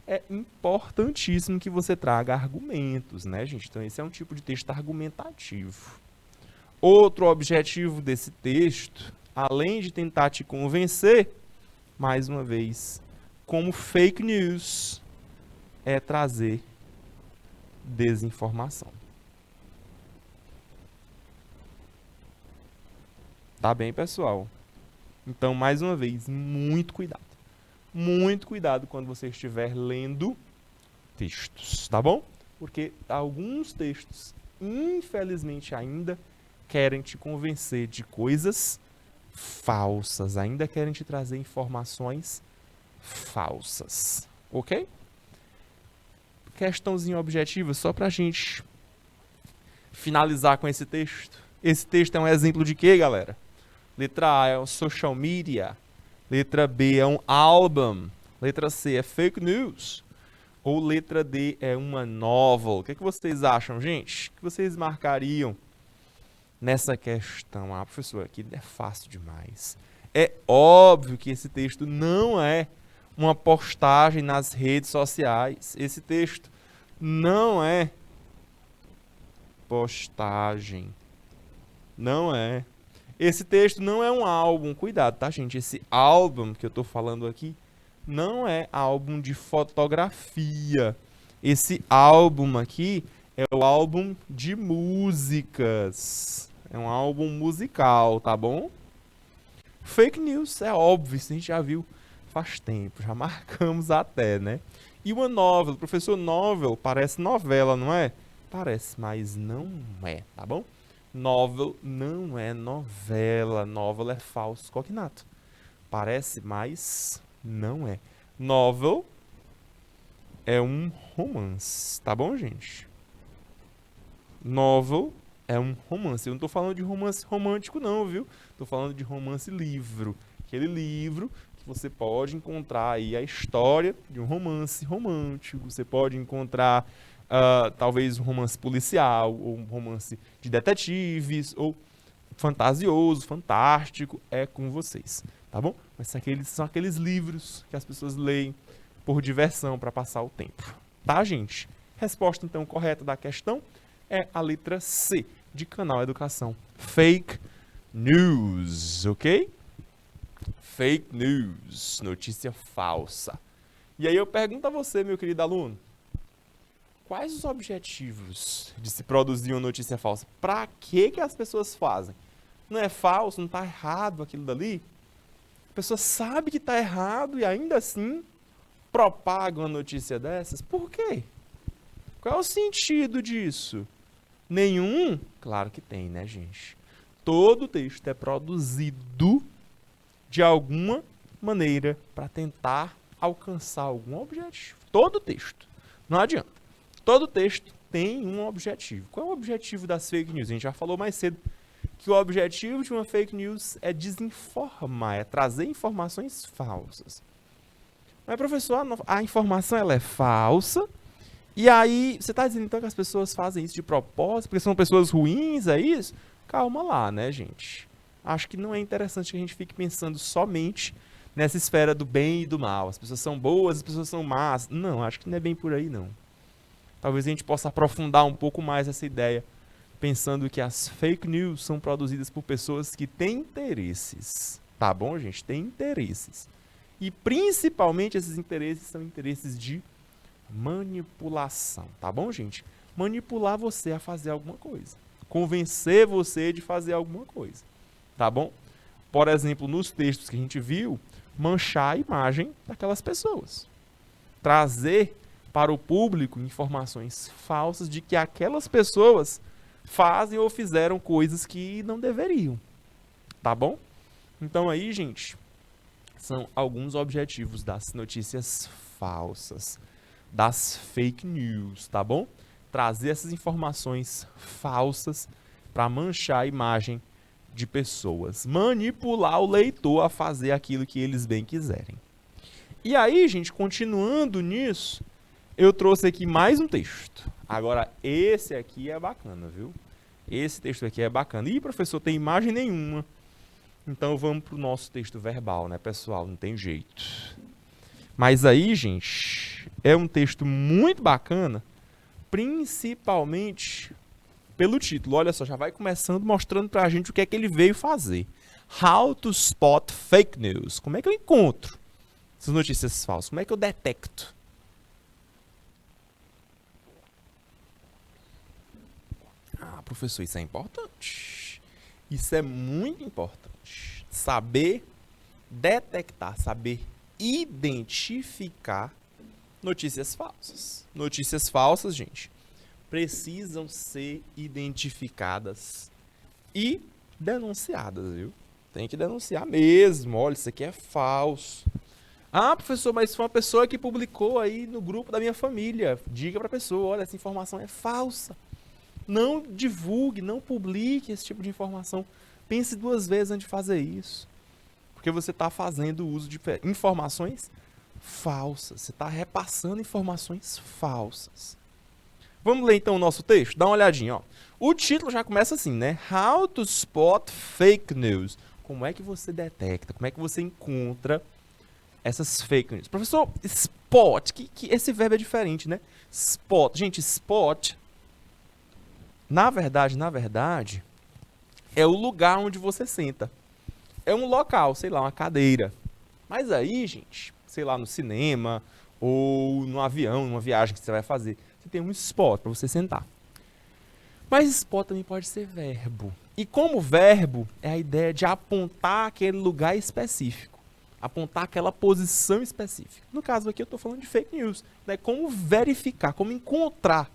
é importantíssimo que você traga argumentos, né, gente? Então, esse é um tipo de texto argumentativo. Outro objetivo desse texto, além de tentar te convencer, mais uma vez, como fake news, é trazer desinformação. Tá bem, pessoal? Então, mais uma vez, muito cuidado. Muito cuidado quando você estiver lendo textos, tá bom? Porque alguns textos, infelizmente ainda, querem te convencer de coisas falsas, ainda querem te trazer informações falsas, ok? Questãozinha objetiva, só pra gente finalizar com esse texto. Esse texto é um exemplo de quê, galera? Letra A é um social media, letra B é um álbum, letra C é fake news, ou letra D é uma novel. O que vocês acham, gente? O que vocês marcariam nessa questão? Ah, professor, aqui é fácil demais. É óbvio que esse texto não é uma postagem nas redes sociais. Esse texto não é postagem. Não é. Esse texto não é um álbum. Cuidado, tá, gente? Esse álbum que eu tô falando aqui não é álbum de fotografia. Esse álbum aqui é o álbum de músicas. É um álbum musical, tá bom? Fake news, é óbvio, isso a gente já viu faz tempo, já marcamos até, né? E uma novel, professor, novel parece novela, não é? Parece, mas não é, tá bom? Novel não é novela, novel é falso cognato. Parece, mas não é. Novel é um romance, tá bom, gente? Novel é um romance. Eu não estou falando de romance romântico não, viu? Estou falando de romance livro. Aquele livro que você pode encontrar aí a história de um romance romântico. Você pode encontrar talvez um romance policial, ou um romance de detetives, ou fantasioso, fantástico, é com vocês, tá bom? Mas são aqueles livros que as pessoas leem por diversão, para passar o tempo. Tá, gente? Resposta, então, correta da questão é a letra C, de Canal Educação. Fake news, ok? Fake news, notícia falsa. E aí eu pergunto a você, meu querido aluno, quais os objetivos de se produzir uma notícia falsa? Para que as pessoas fazem? Não é falso, não está errado aquilo dali? A pessoa sabe que está errado e ainda assim propaga uma notícia dessas? Por quê? Qual é o sentido disso? Nenhum? Claro que tem, né, gente? Todo texto é produzido de alguma maneira para tentar alcançar algum objetivo. Todo texto. Não adianta. Todo texto tem um objetivo. Qual é o objetivo das fake news? A gente já falou mais cedo que o objetivo de uma fake news é desinformar, é trazer informações falsas. Mas, professor, a informação ela é falsa, e aí você está dizendo então que as pessoas fazem isso de propósito, porque são pessoas ruins, é isso? Calma lá, né, gente? Acho que não é interessante que a gente fique pensando somente nessa esfera do bem e do mal. As pessoas são boas, as pessoas são más. Não, acho que não é bem por aí, não. Talvez a gente possa aprofundar um pouco mais essa ideia, pensando que as fake news são produzidas por pessoas que têm interesses. Tá bom, gente? Tem interesses. E principalmente esses interesses são interesses de manipulação. Tá bom, gente? Manipular você a fazer alguma coisa. Convencer você de fazer alguma coisa. Tá bom? Por exemplo, nos textos que a gente viu, manchar a imagem daquelas pessoas. Trazer para o público informações falsas de que aquelas pessoas fazem ou fizeram coisas que não deveriam. Tá bom? Então aí, gente, são alguns objetivos das notícias falsas, das fake news, tá bom? Trazer essas informações falsas para manchar a imagem de pessoas, manipular o leitor a fazer aquilo que eles bem quiserem. E aí, gente, continuando nisso, eu trouxe aqui mais um texto. Agora, esse aqui é bacana, viu? Esse texto aqui é bacana. Ih, professor, tem imagem nenhuma. Então, vamos para o nosso texto verbal, né, pessoal? Não tem jeito. Mas aí, gente, é um texto muito bacana, principalmente pelo título. Olha só, já vai começando mostrando para a gente o que é que ele veio fazer. How to spot fake news. Como é que eu encontro essas notícias falsas? Como é que eu detecto? Professor, isso é importante. Isso é muito importante. Saber detectar, saber identificar notícias falsas. Notícias falsas, gente, precisam ser identificadas e denunciadas, viu? Tem que denunciar mesmo. Olha, isso aqui é falso. Ah, professor, mas foi uma pessoa que publicou aí no grupo da minha família. Diga para a pessoa, olha, essa informação é falsa. Não divulgue, não publique esse tipo de informação. Pense duas vezes antes de fazer isso. Porque você está fazendo uso de informações falsas. Você está repassando informações falsas. Vamos ler então o nosso texto? Dá uma olhadinha. Ó. O título já começa assim, né? How to spot fake news. Como é que você detecta? Como é que você encontra essas fake news? Professor, spot, que esse verbo é diferente, né? Spot. Gente, spot... Na verdade, é o lugar onde você senta. É um local, sei lá, uma cadeira. Mas aí, gente, sei lá, no cinema ou no avião, numa viagem que você vai fazer, você tem um spot para você sentar. Mas spot também pode ser verbo. E como verbo, é a ideia de apontar aquele lugar específico. Apontar aquela posição específica. No caso aqui, eu estou falando de fake news. Né? Como verificar, como encontrar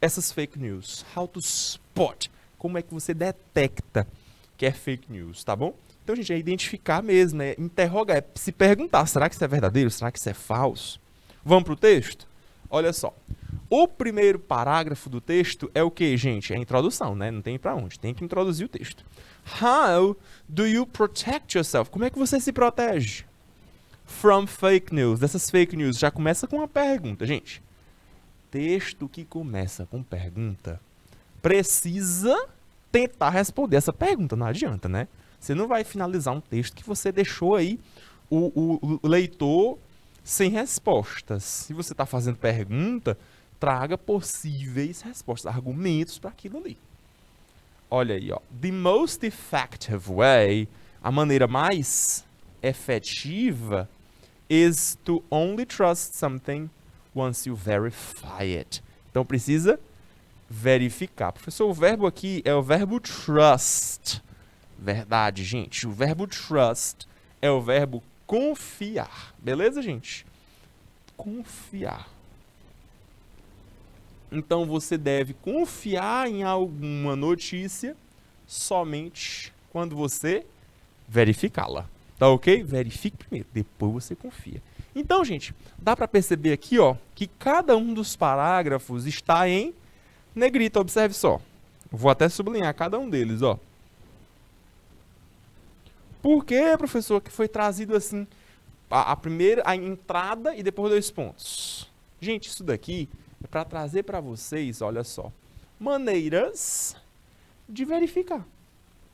essas fake news. How to spot. Como é que você detecta que é fake news, tá bom? Então, gente, é identificar mesmo, é interrogar, é se perguntar, será que isso é verdadeiro? Será que isso é falso? Vamos para o texto? Olha só. O primeiro parágrafo do texto é o que, gente? É a introdução, né? Não tem pra onde. Tem que introduzir o texto. How do you protect yourself? Como é que você se protege? From fake news. Dessas fake news. Já começa com uma pergunta, gente. Texto que começa com pergunta precisa tentar responder essa pergunta. Não adianta, né? Você não vai finalizar um texto que você deixou aí o leitor sem respostas. Se você está fazendo pergunta, traga possíveis respostas, argumentos para aquilo ali. Olha aí, ó. The most effective way, a maneira mais efetiva, is to only trust something once you verify it. Então precisa verificar. Professor, o verbo aqui é o verbo trust. Verdade, gente. O verbo trust é o verbo confiar. Beleza, gente? Confiar. Então você deve confiar em alguma notícia somente quando você verificá-la. Tá ok? Verifique primeiro, depois você confia. Então, gente, dá para perceber aqui, ó, que cada um dos parágrafos está em negrito. Observe só. Vou até sublinhar cada um deles, ó. Por que, professor, que foi trazido assim a primeira, a entrada e depois 2 pontos? Gente, isso daqui é para trazer para vocês, olha só, maneiras de verificar.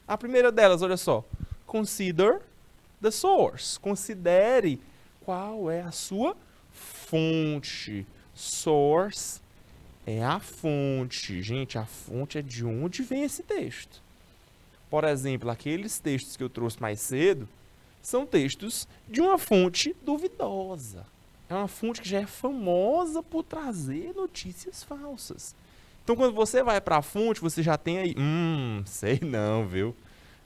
A primeira delas, olha só, consider the source. Considere qual é a sua fonte. Source é a fonte. Gente, a fonte é de onde vem esse texto. Por exemplo, aqueles textos que eu trouxe mais cedo são textos de uma fonte duvidosa. É uma fonte que já é famosa por trazer notícias falsas. Então, quando você vai para a fonte, você já tem aí, sei não, viu?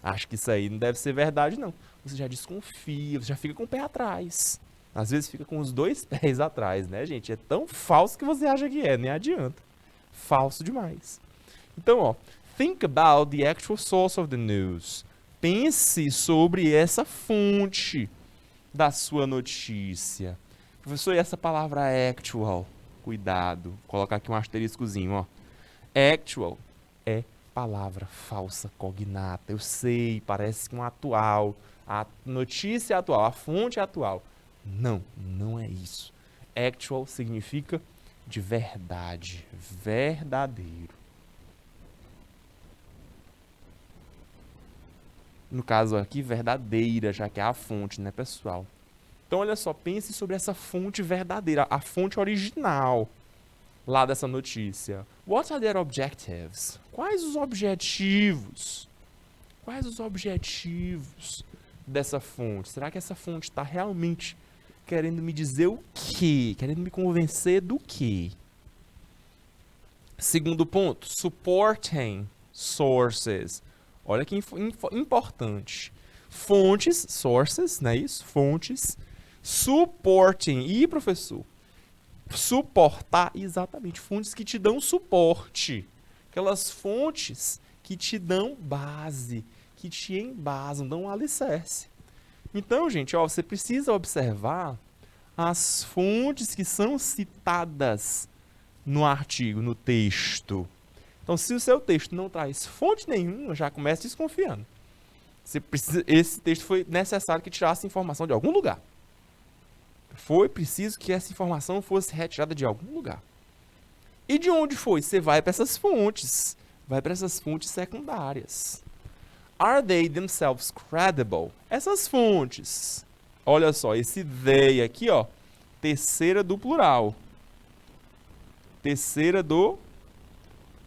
Acho que isso aí não deve ser verdade, não. Você já desconfia, você já fica com o pé atrás. Às vezes fica com os 2 pés atrás, né, gente? É tão falso que você acha que é, nem adianta. Falso demais. Então, ó, think about the actual source of the news. Pense sobre essa fonte da sua notícia. Professor, e essa palavra actual? Cuidado, vou colocar aqui um asteriscozinho, ó. Actual é palavra falsa cognata. Eu sei, parece um atual. A notícia é atual, a fonte é atual. Não, não é isso. Actual significa de verdade, verdadeiro. No caso aqui, verdadeira, já que é a fonte, né, pessoal? Então, olha só, pense sobre essa fonte verdadeira, a fonte original lá dessa notícia. What are their objectives? Quais os objetivos? Quais os objetivos dessa fonte? Será que essa fonte está realmente querendo me dizer o quê? Querendo me convencer do quê? Segundo ponto, supporting sources. Olha que importante. Fontes, sources, não é isso? Fontes, supporting. E, professor, suportar, exatamente, fontes que te dão suporte. Aquelas fontes que te dão base, que te embasam, dão um alicerce. Então, gente, ó, você precisa observar as fontes que são citadas no artigo, no texto. Então, se o seu texto não traz fonte nenhuma, já começa desconfiando. Esse texto foi necessário que tirasse informação de algum lugar. Foi preciso que essa informação fosse retirada de algum lugar. E de onde foi? Você vai para essas fontes. Vai para essas fontes secundárias. Are they themselves credible? Essas fontes. Olha só, esse they aqui, ó. Terceira do plural. Terceira do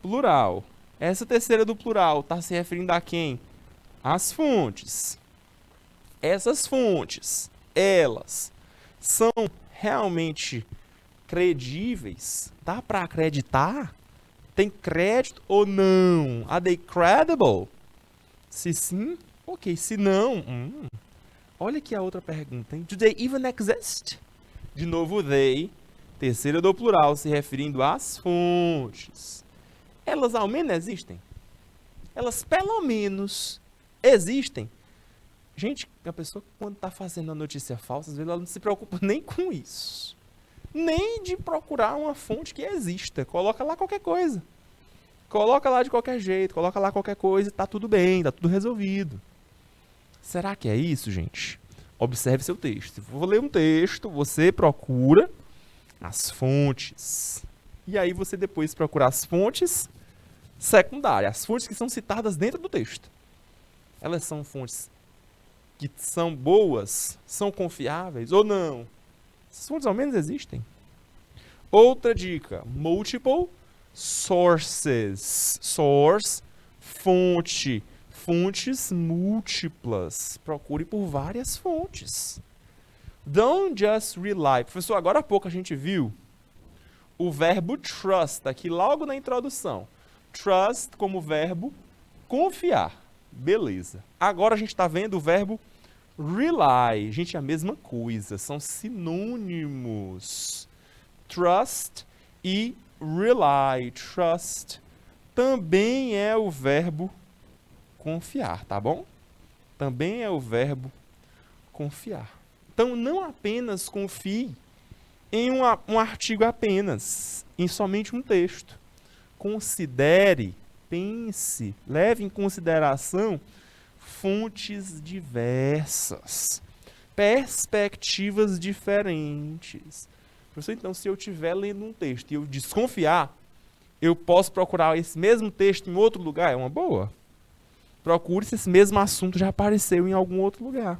plural. Essa terceira do plural está se referindo a quem? As fontes. Essas fontes, elas são realmente credíveis? Dá para acreditar? Tem crédito ou não? Are they credible? Se sim, ok. Se não, olha aqui a outra pergunta, hein? Do they even exist? De novo, they, terceira do plural, se referindo às fontes. Elas ao menos existem? Elas pelo menos existem? Gente, a pessoa quando está fazendo a notícia falsa, às vezes ela não se preocupa nem com isso. nem de procurar uma fonte que exista. Coloca lá qualquer coisa. Coloca lá de qualquer jeito, coloca lá qualquer coisa e tá tudo bem, tá tudo resolvido. Será que é isso, gente? Observe seu texto. Se eu vou ler um texto, você procura as fontes. E aí você depois procura as fontes secundárias, as fontes que são citadas dentro do texto. Elas são fontes que são boas, são confiáveis ou não? Essas fontes ao menos existem. Outra dica, multiple sources. Source, fonte. Fontes múltiplas. Procure por várias fontes. Don't just rely. Professor, agora há pouco a gente viu o verbo trust aqui logo na introdução. Trust como verbo confiar. Beleza. Agora a gente está vendo o verbo rely. Gente, é a mesma coisa. São sinônimos. Trust e rely. Trust também é o verbo confiar, tá bom? Também é o verbo confiar. Então, não apenas confie em um artigo apenas, em somente um texto. Considere, pense, leve em consideração fontes diversas, perspectivas diferentes. Professor, então, se eu estiver lendo um texto e eu desconfiar, eu posso procurar esse mesmo texto em outro lugar? É uma boa. Procure se esse mesmo assunto já apareceu em algum outro lugar.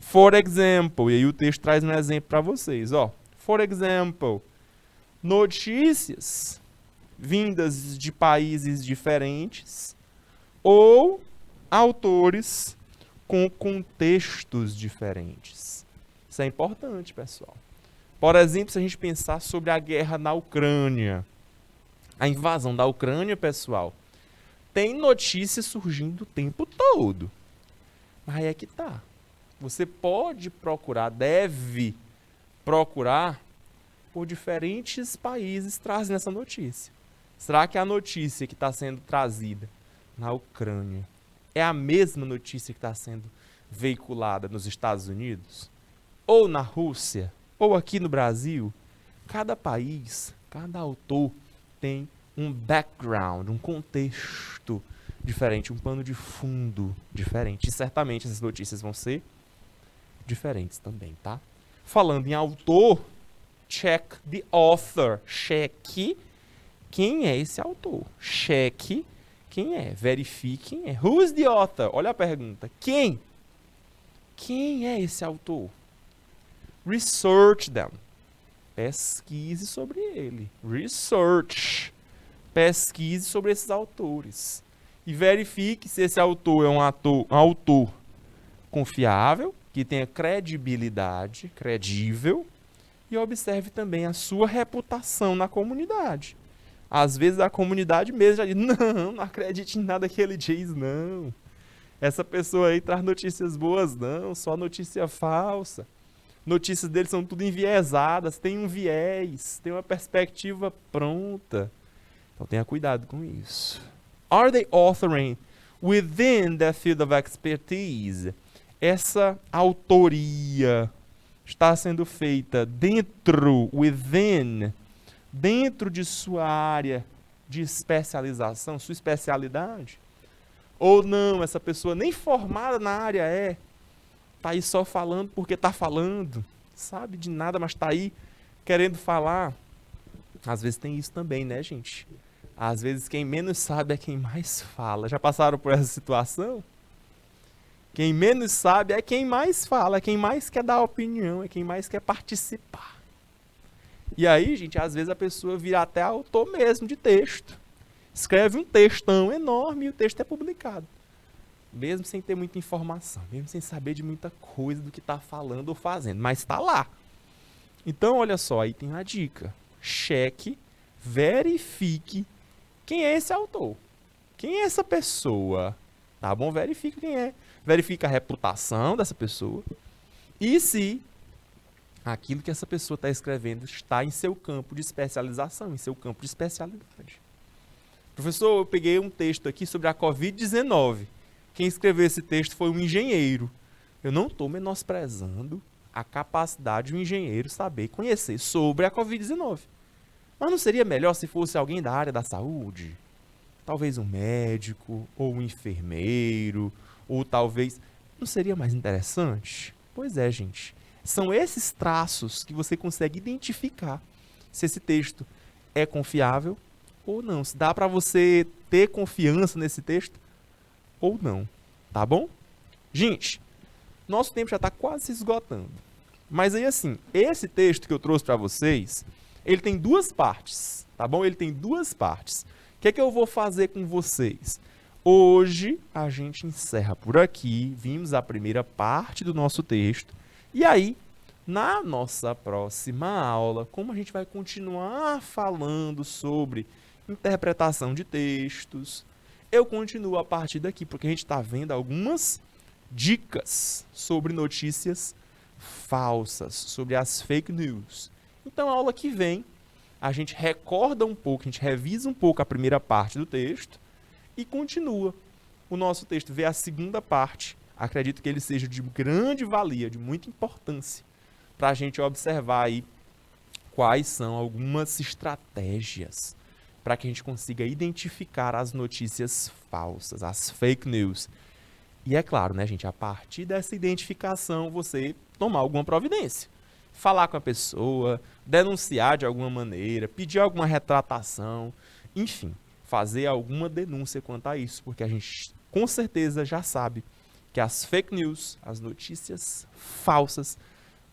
For example, e aí o texto traz um exemplo para vocês. For example, notícias vindas de países diferentes ou autores com contextos diferentes. Isso é importante, pessoal. Por exemplo, se a gente pensar sobre a guerra na Ucrânia, a invasão da Ucrânia, pessoal, tem notícias surgindo o tempo todo. Mas aí é que tá. Você pode procurar, deve procurar por diferentes países trazendo essa notícia. Será que a notícia que está sendo trazida na Ucrânia é a mesma notícia que está sendo veiculada nos Estados Unidos? Ou na Rússia? Ou aqui no Brasil? Cada país, cada autor tem um background, um contexto diferente, um pano de fundo diferente. E certamente essas notícias vão ser diferentes também, tá? Falando em autor, check the author. Cheque quem é esse autor. Cheque quem é. Verifique quem é. Who's the author? Olha a pergunta. Quem? Quem é esse autor? Research them. Pesquise sobre ele. Research. Pesquise sobre esses autores. E verifique se esse autor é um autor confiável, que tenha credibilidade, credível, e observe também a sua reputação na comunidade. Às vezes a comunidade mesmo já diz, não acredite em nada que ele diz, não. Essa pessoa aí traz notícias boas, não, só notícia falsa. Notícias dele são tudo enviesadas, tem um viés, tem uma perspectiva pronta. Então tenha cuidado com isso. Are they authoring within their field of expertise? Essa autoria está sendo feita dentro, within, dentro de sua área de especialização, sua especialidade? Ou não, essa pessoa nem formada na área é, está aí só falando porque está falando, sabe de nada, mas está aí querendo falar. Às vezes tem isso também, né, gente? Às vezes quem menos sabe é quem mais fala. Já passaram por essa situação? Quem menos sabe é quem mais fala, é quem mais quer dar opinião, é quem mais quer participar. E aí, gente, às vezes a pessoa vira até autor mesmo de texto. Escreve um textão enorme e o texto é publicado. Mesmo sem ter muita informação, mesmo sem saber de muita coisa do que está falando ou fazendo, mas está lá. Então, olha só, aí tem uma dica. Cheque, verifique quem é esse autor. Quem é essa pessoa? Tá bom? Verifica quem é. Verifica a reputação dessa pessoa. E se aquilo que essa pessoa está escrevendo está em seu campo de especialização, em seu campo de especialidade. Professor, eu peguei um texto aqui sobre a Covid-19. Quem escreveu esse texto foi um engenheiro. Eu não estou menosprezando a capacidade de um engenheiro saber conhecer sobre a Covid-19. Mas não seria melhor se fosse alguém da área da saúde? Talvez um médico, ou um enfermeiro, ou talvez... Não seria mais interessante? Pois é, gente. São esses traços que você consegue identificar se esse texto é confiável ou não. Se dá para você ter confiança nesse texto ou não. Tá bom? Gente, nosso tempo já está quase se esgotando. Mas aí, assim, esse texto que eu trouxe para vocês, ele tem duas partes, tá bom? Ele tem duas partes. O que é que eu vou fazer com vocês? Hoje, a gente encerra por aqui, vimos a primeira parte do nosso texto, e aí, na nossa próxima aula, como a gente vai continuar falando sobre interpretação de textos, eu continuo a partir daqui, porque a gente está vendo algumas dicas sobre notícias falsas, sobre as fake news. Então, a aula que vem, a gente recorda um pouco, a gente revisa um pouco a primeira parte do texto e continua o nosso texto, vê a segunda parte. Acredito que ele seja de grande valia, de muita importância, para a gente observar aí quais são algumas estratégias para que a gente consiga identificar as notícias falsas, as fake news. E é claro, né, gente, a partir dessa identificação, você tomar alguma providência. Falar com a pessoa, denunciar de alguma maneira, pedir alguma retratação, enfim, fazer alguma denúncia quanto a isso, porque a gente com certeza já sabe que as fake news, as notícias falsas,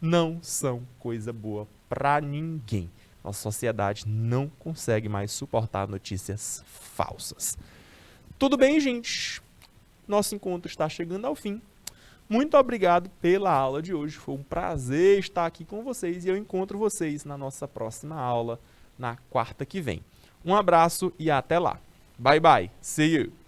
não são coisa boa para ninguém. Nossa sociedade não consegue mais suportar notícias falsas. Tudo bem, gente? Nosso encontro está chegando ao fim. Muito obrigado pela aula de hoje. Foi um prazer estar aqui com vocês e eu encontro vocês na nossa próxima aula, na quarta que vem. Um abraço e até lá. Bye, bye. See you.